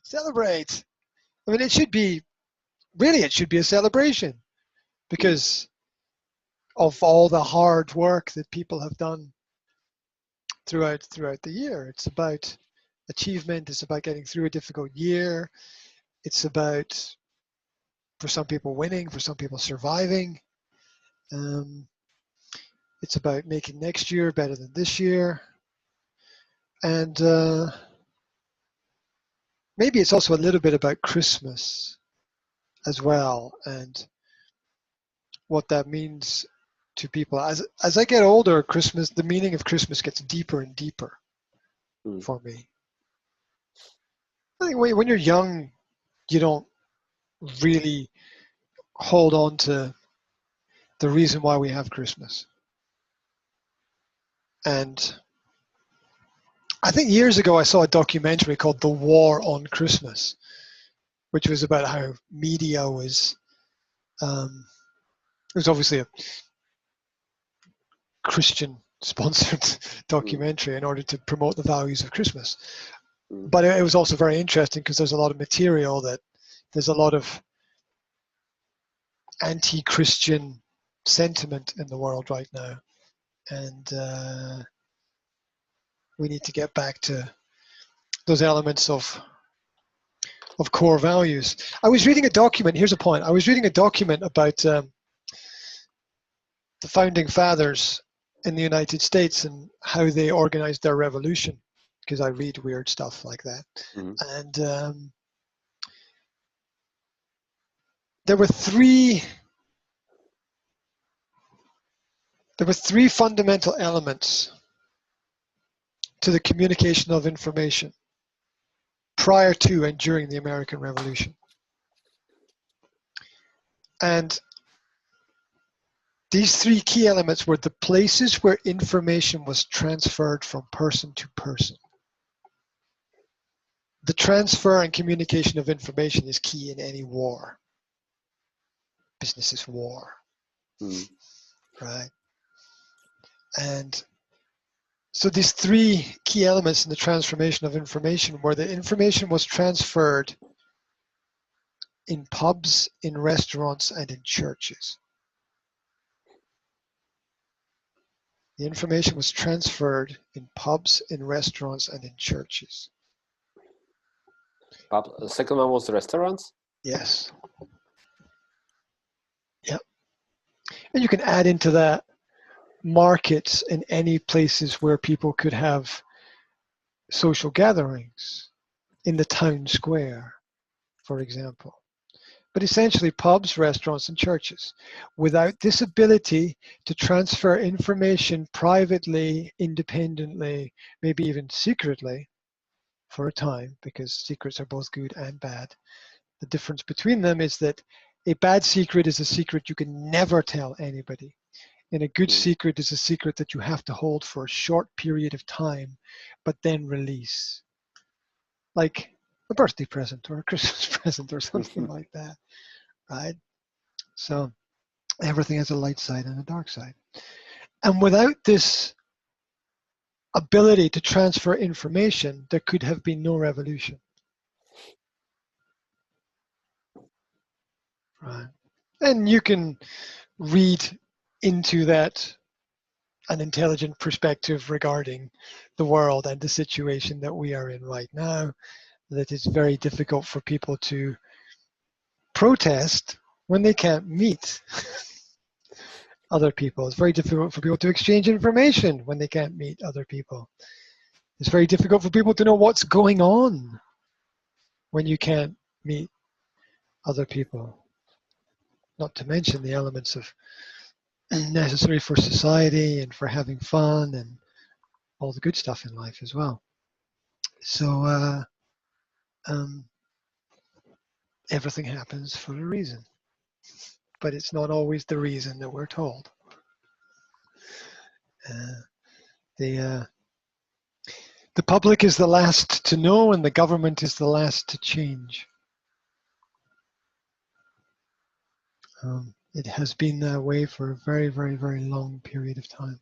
Celebrate. I mean, it should be a celebration because of all the hard work that people have done throughout the year. It's about achievement. It's about getting through a difficult year. It's about, for some people, winning, for some people, surviving. It's about making next year better than this year. And maybe it's also a little bit about Christmas as well, and what that means to people. As I get older, Christmas, the meaning of Christmas gets deeper and deeper for me. I think when you're young, you don't really hold on to the reason why we have Christmas. And I think years ago I saw a documentary called The War on Christmas, which was about how media was, it was obviously a Christian-sponsored documentary in order to promote the values of Christmas. But it was also very interesting because there's a lot of material that there's a lot of anti-Christian sentiment in the world right now. And we need to get back to those elements of core values. I was reading a document, here's a point. I was reading a document about the founding fathers in the United States and how they organized their revolution, because I read weird stuff like that. And there were three fundamental elements to the communication of information prior to and during the American Revolution. And these three key elements were the places where information was transferred from person to person. The transfer and communication of information is key in any war. Business is war, right? And so these three key elements in the transformation of information, where the information was transferred in pubs, in restaurants, and in churches. The information was transferred in pubs, in restaurants, and in churches. The second one was the restaurants? Yes. Yep. And you can add into that markets in any places where people could have social gatherings, in the town square, for example. But essentially pubs, restaurants, and churches. Without this ability to transfer information privately, independently, maybe even secretly for a time, because secrets are both good and bad. The difference between them is that a bad secret is a secret you can never tell anybody. And a good secret is a secret that you have to hold for a short period of time, but then release. Like a birthday present or a Christmas present or something like that, right? So everything has a light side and a dark side. And without this ability to transfer information, there could have been no revolution. Right. And you can read into that an intelligent perspective regarding the world and the situation that we are in right now, that it's very difficult for people to protest when they can't meet other people. It's very difficult for people to exchange information when they can't meet other people. It's very difficult for people to know what's going on when you can't meet other people. Not to mention the elements of necessary for society and for having fun and all the good stuff in life as well. So everything happens for a reason, but it's not always the reason that we're told. The public is the last to know, and the government is the last to change. It has been that way for a very, very, very long period of time.